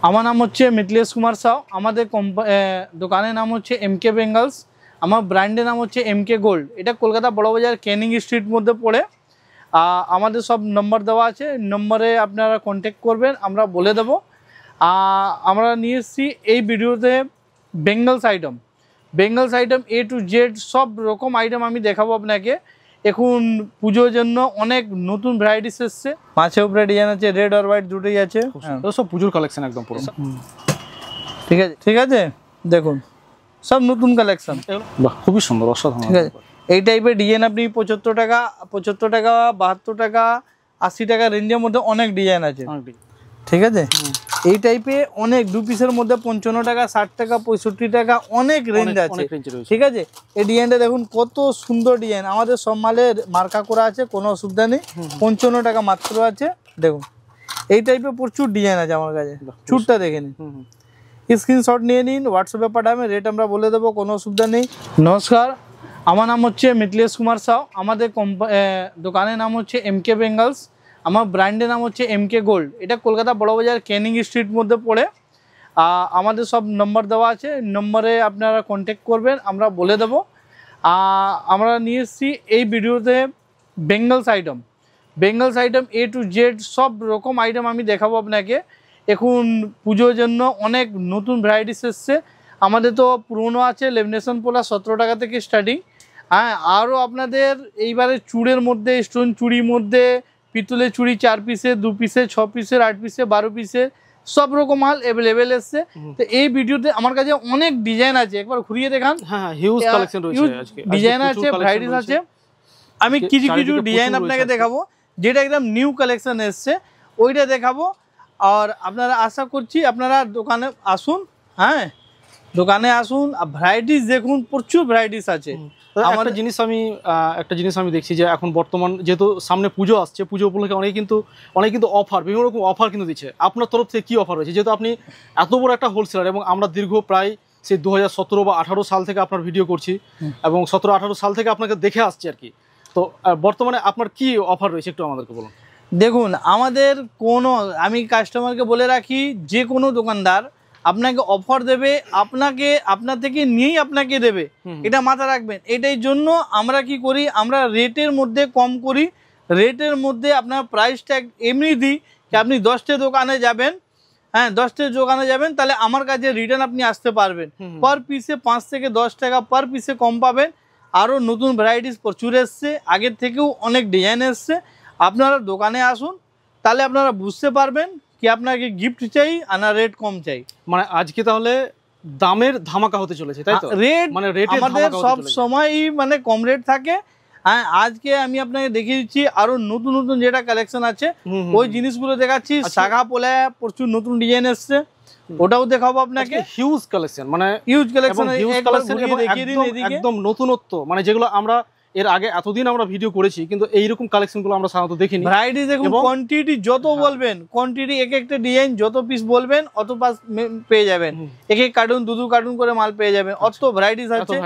আমার নাম হচ্ছে মিথিলেশ কুমার সাউ। আমাদের দোকানের নাম হচ্ছে এমকে বেঙ্গলস। আমার ব্র্যান্ডের নাম হচ্ছে এমকে গোল্ড। এটা কলকাতা বড়বাজার ক্যানিং স্ট্রিট মধ্যে পড়ে। আমাদের সব নম্বর দেওয়া আছে, নম্বরে আপনারা কন্ট্যাক্ট করবেন, আমরা বলে দেবো। আমরা নিয়ে এসেছি এই ভিডিওতে Bengal's item A to Z সব রকম আইটেম আমি দেখাবো আপনাকে। এখন পুজোর জন্য অনেক নতুন ভ্যারাইটিস এসছে। মাছের উপরে ডিজাইন আছে, রেড আর হোয়াইট দুটোই আছে। সব পুজোর কালেকশন একদম পুরো। ঠিক আছে দেখুন সব নতুন কালেকশন। বাহ, খুবই সুন্দর, অসাধারণ। ঠিক আছে, এই টাইপের ডিজাইন আপনি 75 টাকা, 72 টাকা, 80 টাকা রেঞ্জের মধ্যে অনেক ডিজাইন আছে। ঠিক আছে, এই টাইপের অনেক 2 পিসের মধ্যে 55 টাকা, 60 টাকা, 65 টাকা অনেক রেঞ্জ আছে। ঠিক আছে, এই ডিজাইনটা দেখুন কত সুন্দর ডিজাইন। আমাদের সব মালের মার্কা করা আছে, কোনো অসুবিধা নেই। 55 টাকা মাত্র আছে। দেখুন এই টাইপের প্রচুর ডিজাইন আছে আমার কাছে। চুটটা দেখে নিন, স্ক্রিনশট নিয়ে নিন, হোয়াটসঅ্যাপে পাঠাবেন, রেট আমরা বলে দেবো, কোনো অসুবিধা নেই। নমস্কার, আমার নাম হচ্ছে মিথিলেশ কুমার সাউ। আমাদের দোকানের নাম হচ্ছে এমকে বেঙ্গলস। আমার ব্র্যান্ডের নাম হচ্ছে এমকে গোল্ড। এটা কলকাতা বড়বাজার ক্যানিং স্ট্রিট মধ্যে পড়ে। আমাদের সব নম্বর দেওয়া আছে, নম্বরে আপনারা কন্ট্যাক্ট করবেন, আমরা বলে দেবো। আমরা নিয়ে এসেছি এই ভিডিওতে Bengal's item A to Z সব রকম আইটেম আমি দেখাবো আপনাকে। এখন পুজোর জন্য অনেক নতুন ভ্যারাইটিস এসছে। আমাদের তো পুরনো আছে লেমিনেশন পোলা 17 টাকা থেকে স্টার্টিং। হ্যাঁ, আরও আপনাদের এইবারে চুড়ের মধ্যে, স্টোন চুড়ির মধ্যে, পিতলের চুড়ি 4 পিসের, 2 পিসের, 6 পিসের, 8 পিসের, 12 পিসের সব রকম মাল অ্যাভেলেবেল এসছে। তো এই ভিডিওতে আমার কাছে অনেক ডিজাইন আছে, একবার ঘুরিয়ে দেখান। হ্যাঁ, হিউজ কালেকশন রয়েছে, আজকে ডিজাইন আছে, ভ্যারাইটিস আছে। আমি কিছু ডিজাইন আপনাকে দেখাবো যেটা একদম নিউ কালেকশন এসছে, ওইটা দেখাবো। আর আপনারা আশা করছি আপনারা দোকানে আসুন। হ্যাঁ, দোকানে আসুন, ভ্যারাইটিস দেখুন, প্রচুর ভ্যারাইটিস আছে। একটা জিনিস আমি দেখছি যে এখন বর্তমান যেহেতু সামনে পুজো আসছে, পুজো উপলক্ষে অনেক কিন্তু অফার, বিভিন্ন রকম অফার কিন্তু দিচ্ছে। আপনার তরফ থেকে কি অফার রয়েছে, যেহেতু আপনি এত বড় একটা হোলসেলার এবং আমরা দীর্ঘ প্রায় সেই 2017 বা 18 সাল থেকে আপনার ভিডিও করছি এবং 17-18 সাল থেকে আপনাকে দেখে আসছি আর কি। তো বর্তমানে আপনার কি অফার রয়েছে একটু আমাদেরকে বলুন। দেখুন, আমাদের আমি কাস্টমারকে বলে রাখি, যে কোনো দোকানদার আপনাকে অফার দেবে, আপনার থেকে নিয়েই আপনাকে দেবে, এটা মাথায় রাখবেন। এটাই জন্য আমরা কি করি, আমরা রেটের মধ্যে কম করি, রেটের মধ্যে আপনার প্রাইসটা এমনি দিই যে আপনি 10টে দোকানে যাবেন, হ্যাঁ 10টে দোকানে যাবেন, তাহলে আমার কাছে রিটার্ন আপনি আসতে পারবেন। পার পিসে 5 থেকে 10 টাকা পার পিসে কম পাবেন। আরও নতুন ভ্যারাইটিস প্রচুর এসছে, আগের থেকেও অনেক ডিজাইন এসছে। আপনারা দোকানে আসুন, তাহলে আপনারা বুঝতে পারবেন কি আপনাকে গিফট চাই না রেট কম চাই। মানে আজকে তাহলে দামের ধামাকা হতে চলেছে, তাই তো? রেট আমাদের সব সময় মানে কম রেট থাকে। হ্যাঁ, আজকে আমি আপনাকে দেখিয়ে দিচ্ছি আরো নতুন নতুন যেটা কালেকশন আছে, ওই জিনিসগুলো দেখাচ্ছি। শাখা পোলা প্রচুর নতুন ডিজাইন এসছে, ওটাও দেখাবো আপনাকে। হিউজ কালেকশন, মানে একদম নতুনত্ব, মানে যেগুলো আমরা এর আগে এতদিন আমরা ভিডিও করেছি কিন্তু এইরকম কালেকশনগুলো আমরা সাধারণত দেখিনি। ভ্যারাইটি দেখুন, কোয়ান্টিটি যত বলবেন, কোয়ান্টিটি একটা ডিজাইন যত পিস বলবেন অত পিস পেয়ে যাবেন। এক কার্টুন 2 কার্টুন করে মাল পেয়ে যাবেন। অত ভ্যারাইটিস আছে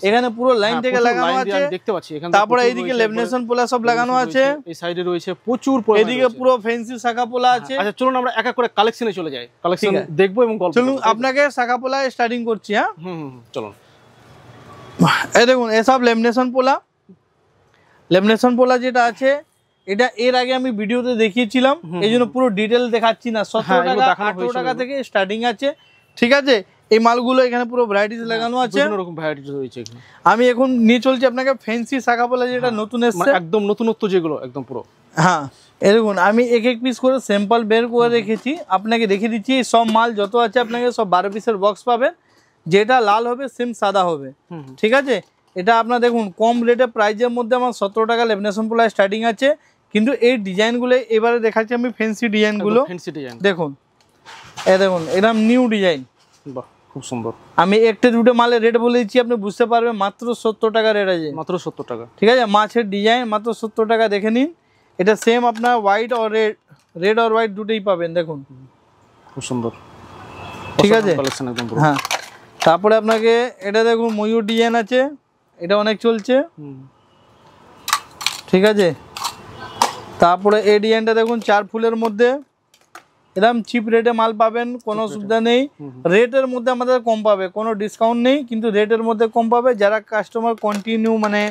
এখানে, পুরো লাইন থেকে লাগানো আছে, দেখতে পাচ্ছি। তারপরে এইদিকে লেমিনেশন পোলা সব লাগানো আছে, এই সাইডে রয়েছে প্রচুর, এদিকে পুরো ফ্যান্সি শাখা পোলা আছে। আচ্ছা চলুন আমরা এক এক করে কালেকশনে চলে যাই, কালেকশন দেখবো এবং গল্প। চলুন আপনাকে শাখা পোলা স্টার্টিং করছি। হ্যাঁ চলুন। এই দেখুন, এসব লেমিনেশন পোলা যেটা আছে, এটা এর আগে আমি ভিডিওতে দেখিয়েছিলাম, এই জন্য পুরো ডিটেল দেখাচ্ছি না। 17 টাকা 18 টাকা থেকে স্টার্টিং আছে। ঠিক আছে, এই মালগুলো এখানে পুরো ভ্যারাইটিস লাগানো আছে, বিভিন্ন রকম ভ্যারাইটিস রয়েছে এখানে। আমি এখন নিয়ে চলছি আপনাকে ফ্যান্সি শাখা পোলা যেটা নতুন এসেছে, একদম নতুনত্ব যেগুলো একদম পুরো। হ্যাঁ, এই দেখুন আমি এক পিস করে স্যাম্পল বের করে রেখেছি, আপনাকে দেখিয়ে দিচ্ছি। সব মাল যত আছে আপনাকে সব 12 পিসের বক্স পাবেন, যেটা লাল হবে সেম সাদা হবে। ঠিক আছে, এটা আপনার দেখুন কম রেটে প্রাইজের মধ্যে আমার 17 টাকা লেমিনেশন পোলা স্টার্টিং আছে। কিন্তু এই ডিজাইনগুলো এবারে দেখাচ্ছি আমি, ফ্যান্সি ডিজাইনগুলো দেখুন। এই দেখুন একদম নিউ ডিজাইন, বাহ খুব সুন্দর। আমি একটা দুটো মালের রেট বলে দিচ্ছি, আপনি বুঝতে পারবেন। মাত্র 70 টাকা রেট আছে, মাত্র 70 টাকা। ঠিক আছে, মাছের ডিজাইন মাত্র 70 টাকা, দেখে নিন। এটা সেম আপনার হোয়াইট আর রেড আর হোয়াইট দুটোই পাবেন, দেখুন খুব সুন্দর। ঠিক আছে, হ্যাঁ। তারপরে আপনাকে এটা দেখুন ময়ূর ডিজাইন আছে, এটা অনেক চলছে। ঠিক আছে, তারপরে এই ডিজাইনটা দেখুন 4 ফুলের মধ্যে, এরকম চিপ রেটে মাল পাবেন, কোনো অসুবিধা নেই। রেটের মধ্যে আমাদের কম পাবে, কোনো ডিসকাউন্ট নেই, কিন্তু রেটের মধ্যে কম পাবে। যারা কাস্টমার কন্টিনিউ মানে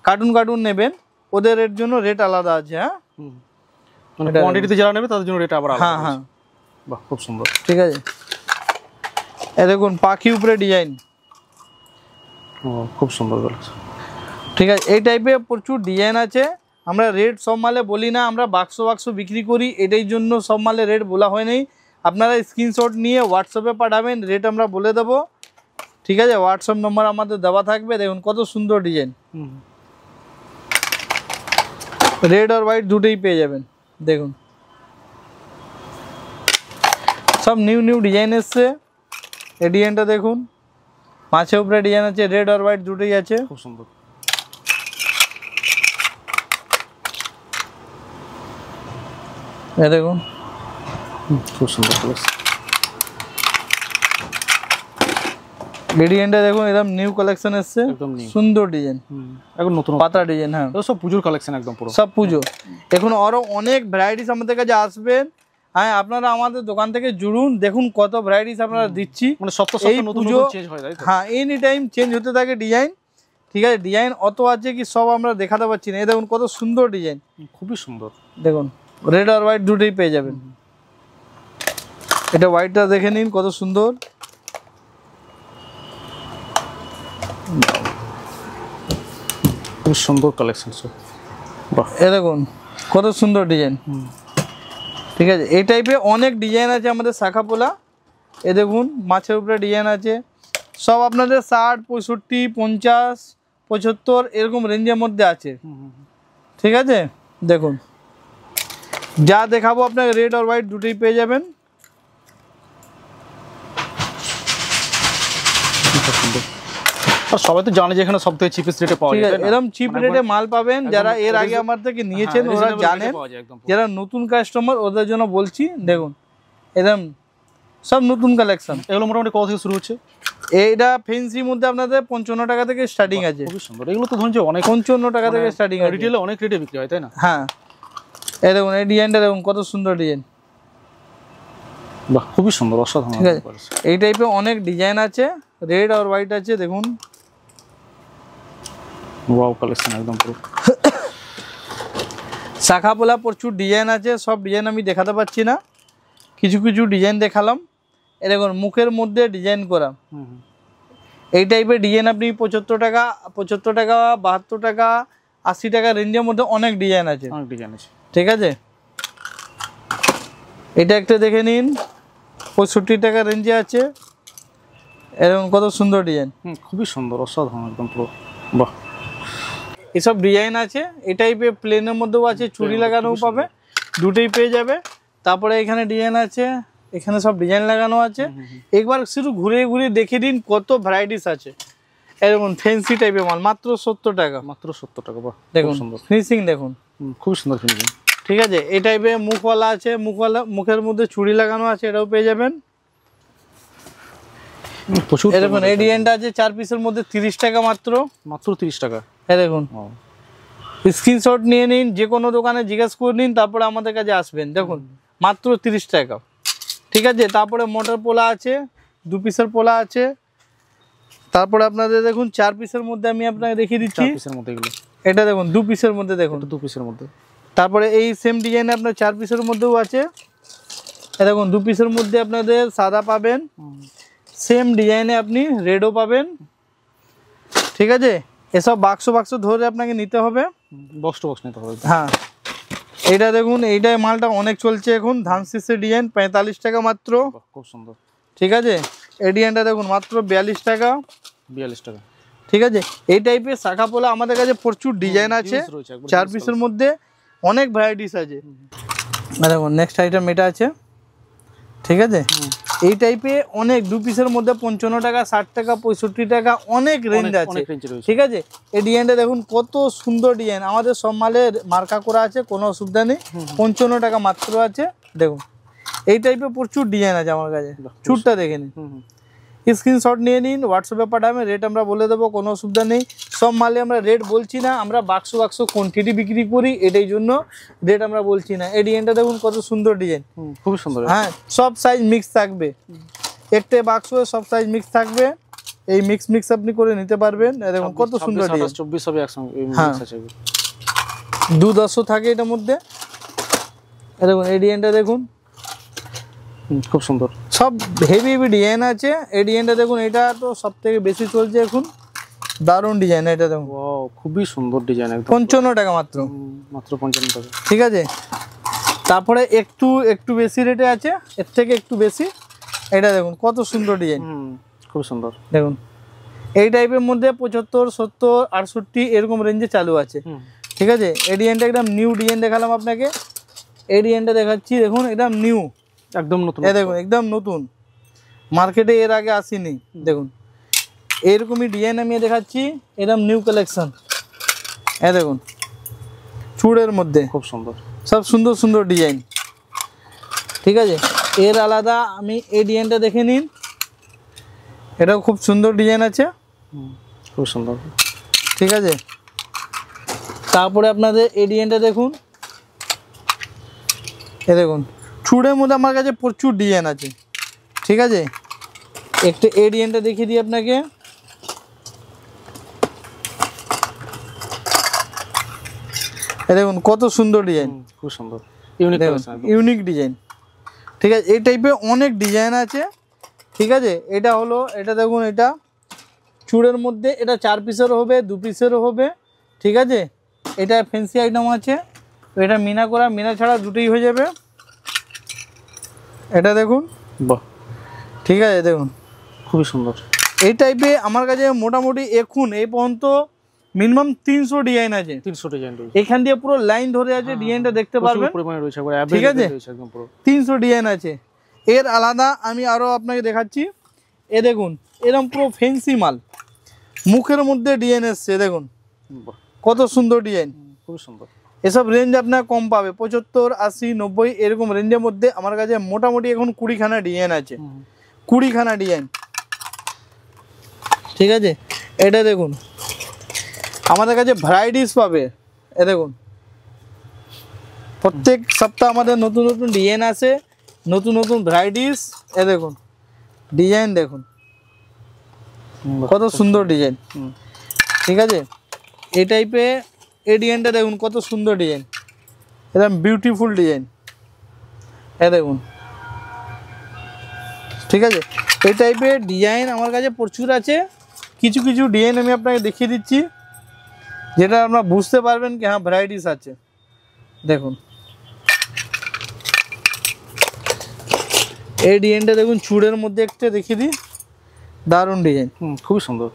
কার্টুন নেবেন ওদের রেট জন্য রেট আলাদা আছে। হ্যাঁ, মানে কোয়ান্টিটিতে যারা নেবে তাদের জন্য রেট আবার আলাদা। হ্যাঁ হ্যাঁ, বাহ খুব সুন্দর। ঠিক আছে, এ দেখুন পাখি উপরে ডিজাইন, খুব সুন্দর। ঠিক আছে, এই টাইপের প্রচুর ডিজাইন আছে। আমরা রেট সব মালে বলি না, আমরা বাক্স বিক্রি করি, এটাই জন্য সব মালে রেট বলা হয় নাই। আপনারা স্ক্রিনশট নিয়ে হোয়াটসঅ্যাপে পাঠাবেন, রেট আমরা বলে দেবো। ঠিক আছে, হোয়াটসঅ্যাপ নম্বর আমাদের দেওয়া থাকবে। দেখুন কত সুন্দর ডিজাইন, রেড আর হোয়াইট দুটোই পেয়ে যাবেন। দেখুন সব নিউ ডিজাইন এসছে। এই ডিজাইনটা দেখুন, মাছের উপরে ডিজাইন আছে, রেড আর হোয়াইট দুটোই আছে, খুব সুন্দর। দেখুন খুব সুন্দর ডিজাইনটা দেখুন, একদম নিউ কালেকশন এসছে, সুন্দর ডিজাইন, একদম নতুন পাতা ডিজাইন। হ্যাঁ, সব পুজোর কালেকশন, একদম পুরো সব পুজো। এখন আরো অনেক ভ্যারাইটিস আমাদের কাছে আসবেন। হ্যাঁ, আপনারা আমাদের দোকান থেকে জুড়ুন, দেখুন কত ভ্যারাইটিস আপনারা দিচ্ছি। মানে সপ্তাহে নতুন চেঞ্জ হয়, তাই তো? হ্যাঁ, এনি টাইম চেঞ্জ হতে থাকে ডিজাইন। ঠিক আছে, ডিজাইন অত আছে কি সব আমরা দেখাতে পারছি না। এই দেখুন কত সুন্দর ডিজাইন, খুবই সুন্দর। দেখুন রেড আর হোয়াইট দুটোই পেয়ে যাবেন। এটা হোয়াইটটা দেখে নিন কত সুন্দর, খুব সুন্দর কালেকশন সব। বাহ, এ দেখুন কত সুন্দর ডিজাইন। ঠিক আছে, এই টাইপের অনেক ডিজাইন আছে আমাদের শাখা পোলা। এ দেখুন মাছের উপরে ডিজাইন আছে, সব আপনাদের 60, 65, 50, 75 এরকম রেঞ্জের মধ্যে আছে। ঠিক আছে, দেখুন যা দেখাবো আপনাকে রেড আর হোয়াইট দুটোই পেয়ে যাবেন। আর সবাই তো জানে যে এখানে সবথেকে চিপেস্ট রেটে পাওয়া যায়। এরকম চিপ রেটে মাল পাবেন, যারা এর আগে আমার থেকে নিয়েছেন ওরা জানেন। যারা নতুন কাস্টমার ওদের জন্য বলছি, দেখুন এরকম সব নতুন কালেকশন। এগুলো মোটামুটি কত থেকে শুরু হচ্ছে? এইটা ফেন্সির মধ্যে আপনাদের 55 টাকা থেকে স্টার্টিং আছে। খুবই সুন্দর। এগুলো তো ধরুন যে অনেক 55 টাকা থেকে স্টার্টিং আছে, রিটেলে অনেক রেটে বিক্রি হয়, তাই না? হ্যাঁ, এই দেখুন এই ডিজাইনটা দেখুন কত সুন্দর ডিজাইন। বাহ, খুবই সুন্দর, অসাধারণ। ঠিক আছে, এই টাইপের অনেক ডিজাইন আছে, রেড আর হোয়াইট আছে। দেখুন ওয়াও কালেকশন, একদম পুরো শাখা পোলা প্রচুর ডিজাইন আছে। সব ডিজাইন আমি দেখাতে পারছি না, কিছু কিছু ডিজাইন দেখালাম। এই দেখুন মুখের মধ্যে ডিজাইন করা, এই টাইপের ডিজাইন আপনি 75 টাকা, 72 টাকা, 80 টাকা রেঞ্জের মধ্যে অনেক ডিজাইন আছে। ঠিক আছে, এটা একটা দেখে নিন, 65 টাকা রেঞ্জে আছে। এরকম কত সুন্দর ডিজাইন, খুবই সুন্দর, অসাধারণ একদম পুরো। বাহ, এসব ডিজাইন আছে। এই টাইপের প্লেনের মধ্যেও আছে, চুড়ি লাগানোও পাবে, দুটোই পেয়ে যাবে। তারপরে এখানে ডিজাইন আছে, এখানে সব ডিজাইন লাগানো আছে। একবার শুধু ঘুরে ঘুরে দেখে দিন কত ভ্যারাইটিস আছে। এরকম ফ্যান্সি টাইপের মাল মাত্র 70 টাকা। মাত্র 70 টাকা। বাহ, দেখুন ফিনিশিং দেখুন, খুব সুন্দর ফিনিশিং। ঠিক আছে, এই টাইপের মুখওয়ালা আছে, মুখের মধ্যে চুড়ি লাগানো আছে, এটাও পেয়ে যাবেন। প্রচুর। এরকম এই ডিজাইনটা আছে 4 পিসের মধ্যে 30 টাকা মাত্র। 30 টাকা। এই দেখুন, স্ক্রিনশট নিয়ে নিন, যে কোনো দোকানে জিজ্ঞেস করে নিন, তারপরে আমাদের কাছে আসবেন। দেখুন মাত্র 30 টাকা। ঠিক আছে, তারপরে মোটর পোলা আছে, 2 পিসের পোলা আছে। তারপরে আপনাদের দেখুন 4 পিসের মধ্যে আমি আপনাকে দেখিয়ে দিচ্ছি। 4 পিসের মধ্যে এগুলো, এটা দেখুন 2 পিসের মধ্যে, দেখুন 2 পিসের মধ্যে। তারপরে এই সেম ডিজাইনে আপনার 4 পিসের মধ্যেও আছে। এই দেখুন 2 পিসের মধ্যে আপনাদের সাদা পাবেন, সেম ডিজাইনে আপনি রেডও পাবেন। ঠিক আছে, এসব বাক্স ধরে আপনাকে নিতে হবে, বক্স টু বক্স নিতে হবে। হ্যাঁ, এইটা দেখুন, এইটাই মালটা অনেক চলছে এখন, ধান শীষের ডিজাইন 45 টাকা মাত্র। খুব সুন্দর। ঠিক আছে, এই ডিজাইনটা দেখুন মাত্র 42 টাকা। 42 টাকা। ঠিক আছে, এই টাইপের শাখা পোলা আমাদের কাছে প্রচুর ডিজাইন আছে, 4 পিসের মধ্যে অনেক ভ্যারাইটিস আছে। দেখুন নেক্সট আইটেম এটা আছে। ঠিক আছে, এই টাইপের অনেক 2 পিসের মধ্যে 55 টাকা, 60 টাকা, 65 টাকা, অনেক রেঞ্জ আছে। ঠিক আছে, এই ডিজাইনটা দেখুন কত সুন্দর ডিজাইন, আমাদের সব মালে মার্কা করা আছে, কোনো অসুবিধা নেই। 55 টাকা মাত্র আছে। দেখুন এই টাইপের প্রচুর ডিজাইন আছে আমার কাছে, চুটটা দেখে নিন, স্ক্রিনশট নিয়ে নিন, হোয়াটসঅ্যাপে পাঠাবেন, রেট আমরা বলে দেবো, কোনো অসুবিধা নেই। সব মালে আমরা রেট বলছি না, আমরা বাক্স বাক্স কোয়ান্টিটি বিক্রি করি, এটাই জন্য রেট আমরা বলছি না। এই ডিজাইনটা দেখুন কত সুন্দর ডিজাইন, খুবই সুন্দর। হ্যাঁ, সব সাইজ মিক্স থাকবে, একটা বাক্স সব সাইজ মিক্স থাকবে, এই মিক্স আপনি করে নিতে পারবেন। দেখুন কত সুন্দর ডিজাইন, 24 হবে একসঙ্গে, হ্যাঁ 2-10 থাকে এটার মধ্যে। দেখুন এই ডিজাইনটা দেখুন, খুব সুন্দর, সব হেভি ডিজাইন আছে। এই ডিজাইনটা দেখুন, এটা তো সব থেকে বেশি চলছে এখন, দারুণ ডিজাইন এটা দেখুন। ওয়াও, খুবই সুন্দর ডিজাইন, একদম 55 টাকা মাত্র, মাত্র 55 টাকা। ঠিক আছে। তারপরে একটু বেশি রেটে আছে, এর থেকে একটু বেশি, এটা দেখুন কত সুন্দর ডিজাইন, খুব সুন্দর। দেখুন এই টাইপের মধ্যে 75, 70, 68 এরকম রেঞ্জে চালু আছে, ঠিক আছে। এই ডিজাইনটা একদম নিউ ডিজাইন দেখালাম আপনাকে, এই ডিজাইনটা দেখাচ্ছি, দেখুন একদম নিউ, একদম নতুন, এই দেখুন একদম নতুন, মার্কেটে এর আগে আসেনি। দেখুন এরকমই ডিজাইন আমি দেখাচ্ছি, একদম নিউ কালেকশন। এই দেখুন চুড়ের মধ্যে খুব সুন্দর, সব সুন্দর সুন্দর ডিজাইন, ঠিক আছে। এর আলাদা আমি এই ডিজাইনটা দেখে নিন, এটাও খুব সুন্দর ডিজাইন আছে, খুব সুন্দর, ঠিক আছে। তারপরে আপনাদের এই ডিজাইনটা দেখুন, এ দেখুন চুড়ের মধ্যে আমার কাছে প্রচুর ডিজাইন আছে, ঠিক আছে। একটা এই ডিজাইনটা দেখিয়ে দিই আপনাকে, এ দেখুন কত সুন্দর ডিজাইন, খুব সুন্দর, ইউনিক ডিজাইন, ঠিক আছে। এই টাইপের অনেক ডিজাইন আছে, ঠিক আছে। এটা হলো, এটা দেখুন, এটা চুড়ের মধ্যে, এটা 4 পিসেরও হবে, 2 পিসেরও হবে, ঠিক আছে। এটা ফ্যান্সি আইটেম আছে, এটা মিনা করা, মিনা ছাড়া দুটোই হয়ে যাবে। এটা দেখুন, বাহ, ঠিক আছে, দেখুন খুবই সুন্দর। এই টাইপে আমার কাছে মোটামুটি এখন এই পর্যন্ত মিনিমাম 300 ডিজাইন আছে, 300 ডিজাইন এখান দিয়ে পুরো লাইন ধরে আছে, ডিজাইনটা দেখতে পারবেন, ঠিক আছে। 300 ডিজাইন আছে। এর আলাদা আমি আরো আপনাকে দেখাচ্ছি, এ দেখুন এরকম পুরো ফ্যান্সি মাল, মুখের মধ্যে ডিজাইন এসছে, দেখুন কত সুন্দর ডিজাইন, খুব সুন্দর। এসব রেঞ্জ আপনার কম পাবে, 75, 80, 90 এরকম রেঞ্জের মধ্যে আমার কাছে মোটামুটি এখন 20খানা ডিজাইন আছে, 20খানা ডিজাইন, ঠিক আছে। এটা দেখুন আমাদের কাছে ভ্যারাইটিস পাবে, এ দেখুন প্রত্যেক সপ্তাহ আমাদের নতুন নতুন ডিজাইন আসে, নতুন নতুন ভ্যারাইটিস। এ দেখুন ডিজাইন দেখুন কত সুন্দর ডিজাইন, ঠিক আছে। এই টাইপে এই ডিজাইনটা দেখুন কত সুন্দর ডিজাইন, একদম বিউটিফুল ডিজাইন, এ দেখুন, ঠিক আছে। এই টাইপের ডিজাইন আমার কাছে প্রচুর আছে। কিছু কিছু ডিজাইন আমি আপনাকে দেখিয়ে দিচ্ছি, যেটা আপনারা বুঝতে পারবেন কি হ্যাঁ ভ্যারাইটিস আছে। দেখুন এই ডিজাইনটা দেখুন, চুড়ের মধ্যে একটা দেখিয়ে দিই, দারুণ ডিজাইন, খুবই সুন্দর,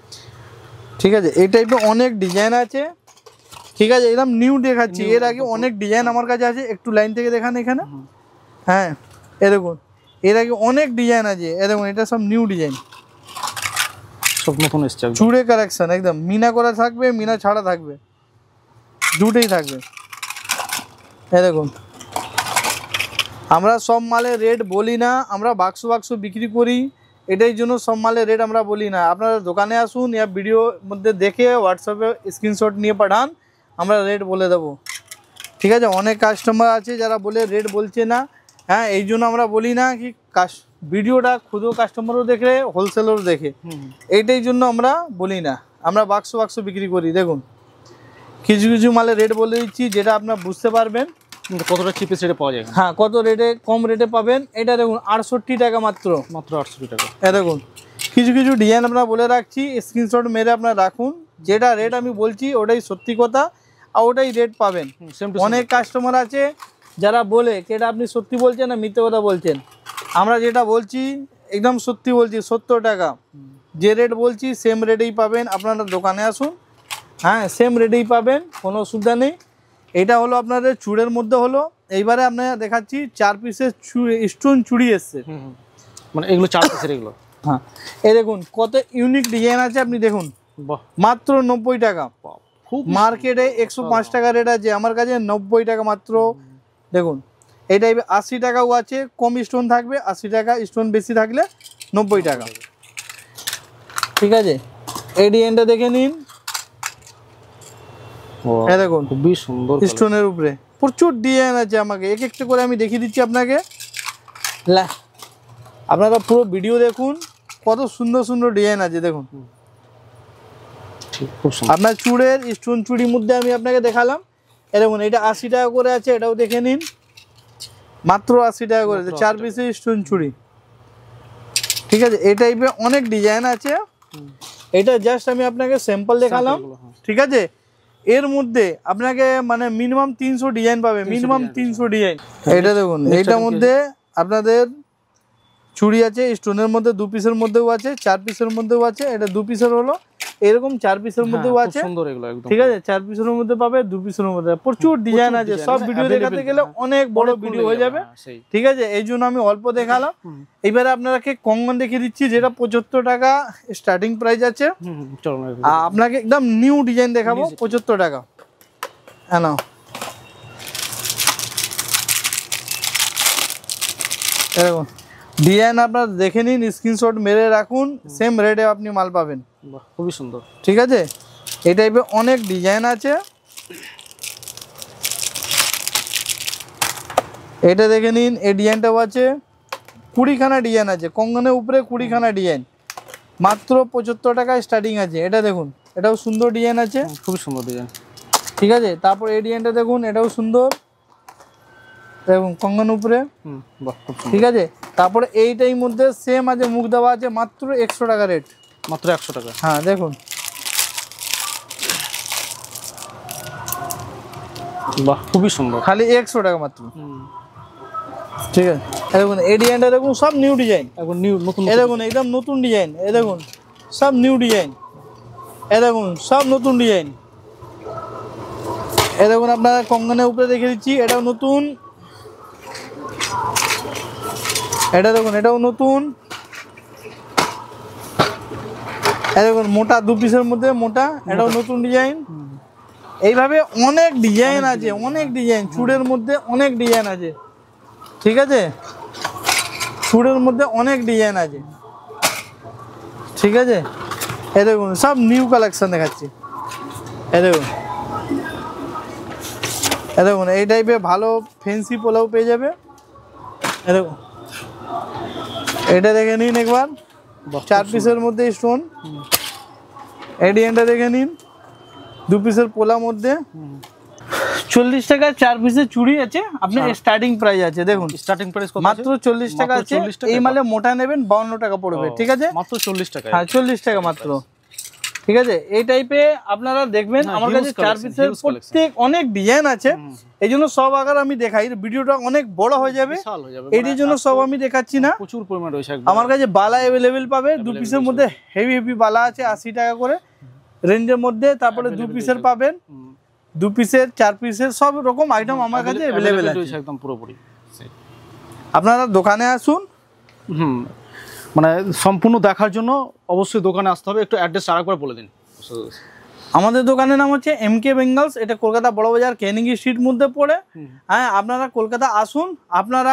ঠিক আছে। এই টাইপের অনেক ডিজাইন আছে, ঠিক আছে, একদম নিউ দেখাচ্ছি। এর আগে অনেক ডিজাইন আমার কাছে আছে, একটু লাইন থেকে দেখান এখানে, হ্যাঁ এ দেখুন এর আগে অনেক ডিজাইন আছে, এ দেখুন এটা সব নিউ ডিজাইন, সব নতুন এসছে, চুড়ে কালেকশন, একদম মিনা করা থাকবে, মিনা ছাড়া থাকবে, দুটোই থাকবে। এ দেখুন আমরা সব মালের রেট বলি না, আমরা বাক্স বাক্স বিক্রি করি, এটাই জন্য সব মালের রেট আমরা বলি না। আপনারা দোকানে আসুন, ইয়া ভিডিওর মধ্যে দেখে হোয়াটসঅ্যাপে স্ক্রিনশট নিয়ে পাঠান, আমরা রেট বলে দেবো, ঠিক আছে। অনেক কাস্টমার আছে যারা বলে রেট বলছে না, হ্যাঁ এই জন্য আমরা বলি না কি ভিডিওটা খুদও কাস্টমারও দেখে, হোলসেলারও দেখে, এইটাই জন্য আমরা বলি না, আমরা বাক্স বাক্স বিক্রি করি। দেখুন কিছু কিছু মালের রেট বলে দিচ্ছি, যেটা আপনারা বুঝতে পারবেন কতটা চিপেস্ট রেটে পাওয়া যায়, হ্যাঁ কত রেটে কম রেটে পাবেন। এটা দেখুন 68 টাকা মাত্র, মাত্র 68 টাকা। এ দেখুন কিছু কিছু ডিজাইন আপনারা বলে রাখছি, স্ক্রিনশট মেরে আপনারা রাখুন, যেটা রেট আমি বলছি ওটাই সত্যি কথা, আর ওটাই রেট পাবেন। অনেক কাস্টমার আছে যারা বলে কি এটা আপনি সত্যি বলছেন না মিথ্যে কথা বলছেন, আমরা যেটা বলছি একদম সত্যি বলছি, 70 টাকা যে রেট বলছি সেম রেটেই পাবেন, আপনারা দোকানে আসুন, হ্যাঁ সেম রেটেই পাবেন, কোনো অসুবিধা নেই। এটা হলো আপনাদের চুড়ের মধ্যে হলো। এইবারে আপনারা দেখাচ্ছি 4 পিসের স্টোন চুড়ি এসছে, মানে এগুলো 4 পিসের, এগুলো হ্যাঁ এই দেখুন কত ইউনিক ডিজাইন আছে, আপনি দেখুন মাত্র 90 টাকা, মার্কেটে 105 টাকা রেট আছে, আমার কাছে 90 টাকা মাত্র। দেখুন এই টাইপের 80 টাকাও আছে, কম স্টোন থাকবে 80 টাকা, স্টোন বেশি থাকলে 90 টাকা। ঠিক আছে, এই ডিজাইনটা দেখে নিন। এই দেখুন খুবই সুন্দর স্টোনের উপরে প্রচুর ডিজাইন আছে, আমাকে এক একটা করে আমি দেখিয়ে দিচ্ছি আপনাকে। আপনারা পুরো ভিডিও দেখুন, কত সুন্দর সুন্দর ডিজাইন আছে দেখুন। আপনার চুড়ের স্টোন চুড়ির মধ্যে আমি আপনাকে দেখালাম। এই দেখুন এটা 80 টাকা করে আছে, এটাও দেখে নিন, মাত্র 80 টাকা করে 4 পিসের স্টোন চুড়ি। ঠিক আছে, এই টাইপের অনেক ডিজাইন আছে, এটা জাস্ট আমি আপনাকে স্যাম্পল দেখালাম। ঠিক আছে, এর মধ্যে আপনাকে মানে মিনিমাম 300 ডিজাইন পাবে, মিনিমাম 300 ডিজাইন। এটা দেখুন, এইটার মধ্যে আপনাদের চুড়ি আছে স্টোনের মধ্যে, 2 পিসের মধ্যেও আছে, 4 পিসের মধ্যেও আছে। এটা 2 পিসের হলো, এরকম 4 পিসের মধ্যেও আছে। ঠিক আছে, 4 পিসের মধ্যে পাবে, 2 পিসের মধ্যে প্রচুর ডিজাইন আছে। সব ভিডিও দেখাতে গেলে অনেক বড় ভিডিও হয়ে যাবে। ঠিক আছে, এই জন্য আমি অল্প দেখালাম। এবারে আপনাকে কঙ্গন দেখিয়ে দিচ্ছি, যেটা 75 টাকা স্টার্টিং প্রাইস আছে। আপনাকে একদম নিউ ডিজাইন দেখাবো 75 টাকা। হ্যাঁ, নাও এরকম ডিজাইন আপনার দেখে নিন, স্ক্রিনশট মেরে রাখুন, সেম রেটে আপনি মাল পাবেন। খুবই সুন্দর। ঠিক আছে, এই টাইপের অনেক ডিজাইন আছে। এটা দেখে নিন, এই ডিজাইনটাও আছে, 20খানা ডিজাইন আছে, কঙ্গনের উপরে 20খানা ডিজাইন, মাত্র 75 টাকা স্টার্টিং আছে। এটা দেখুন, এটাও সুন্দর ডিজাইন আছে, খুবই সুন্দর ডিজাইন। ঠিক আছে, তারপর এই ডিজাইনটা দেখুন, এটাও সুন্দর, দেখুন কঙ্গন উপরে। ঠিক আছে, তারপরে এইটাই মধ্যে সেম আছে, মুখ দেওয়া আছে, মাত্র 100 টাকা রেট, মাত্র 100 টাকা। হ্যাঁ দেখুন, বাহ খুবই সুন্দর, খালি 100 টাকা মাত্র। ঠিক আছে, দেখুন এই ডিজাইনটা দেখুন, সব নিউ ডিজাইন, এখন নিউ নতুন। এই দেখুন একদম নতুন ডিজাইন, এই দেখুন সব নিউ ডিজাইন, এই দেখুন সব নতুন ডিজাইন। এই দেখুন আপনারা কঙ্গনের উপরে দেখে দিচ্ছি, এটাও নতুন। এটা দেখুন, এটাও নতুন। এই দেখুন মোটা 2 পিসের মধ্যে মোটা, এটাও নতুন ডিজাইন। এইভাবে অনেক ডিজাইন আছে, অনেক ডিজাইন, চুড়ের মধ্যে অনেক ডিজাইন আছে। ঠিক আছে, চুড়ের মধ্যে অনেক ডিজাইন আছে। ঠিক আছে, এই দেখুন সব নিউ কালেকশন দেখাচ্ছি। এই দেখুন, এই দেখুন এই টাইপের ভালো ফ্যান্সি পোলাও পেয়ে যাবে। এই দেখুন, এটা দেখে নিন একবার, 4 পিসের মধ্যে স্টোন। এই ডিজাইনটা দেখে নিন, 2 পিসের পোলার মধ্যে 40 টাকা 4 পিসের চুড়ি আছে। আপনার স্টার্টিং প্রাইস আছে, দেখুন স্টার্টিং প্রাইস মাত্র 40 টাকা আছে। এই মালে মোটা নেবেন 52 টাকা পড়বে। ঠিক আছে, মাত্র 40 টাকা। হ্যাঁ 40 টাকা মাত্র। ঠিক আছে, এই টাইপে আপনারা দেখবেন আমার কাছে 4 পিসের প্রত্যেক অনেক ডিজাইন আছে। এই জন্য সব আগে আমি দেখাই, ভিডিওটা অনেক বড় হয়ে যাবে, এর জন্য সব আমি দেখাচ্ছি না। প্রচুর পরিমাণ রয়েছে। আমার কাছে বালা অ্যাভেলেবেল পাবে, 2 পিসের মধ্যে হেভি হেভি বালা আছে 80 টাকা করে রেঞ্জের মধ্যে। তারপরে 2 পিসের পাবেন, 2 পিসের 4 পিসের সব রকম আইটেম আমার কাছে অ্যাভেলেবেল আছে একদম পুরোপুরি। আপনারা দোকানে আসুন। মানে সম্পূর্ণ দেখার জন্য অবশ্যই দোকানে আসতে হবে। একটু অ্যাড্রেস আরেকবার বলে দিন। আমাদের দোকানের নাম হচ্ছে MK বেঙ্গলস, এটা কলকাতা বড় বাজার ক্যানিং স্ট্রিট মধ্যে পড়ে। হ্যাঁ, আপনারা কলকাতা আসুন, আপনারা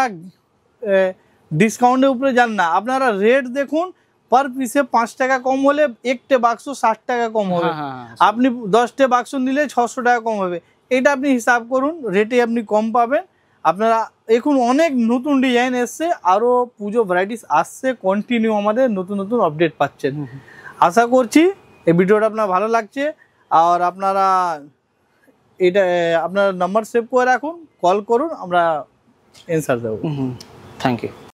ডিসকাউন্টের উপরে যান না, আপনারা রেট দেখুন। পার পিসে 5 টাকা কম হলে একটা বাক্স 60 টাকা কম হবে। আপনি 10টে বাক্স নিলে 600 টাকা কম হবে। এটা আপনি হিসাব করুন, রেটে আপনি কম পাবেন। আপনারা এখন অনেক নতুন ডিজাইন এসছে, আরও পুজো ভ্যারাইটিস আসছে, কন্টিনিউ আমাদের নতুন নতুন আপডেট পাচ্ছেন। আশা করছি এই ভিডিওটা আপনার ভালো লাগছে। আর আপনারা এটা আপনার নাম্বার সেভ করে রাখুন, কল করুন, আমরা অ্যান্সার দেবো। Thank you.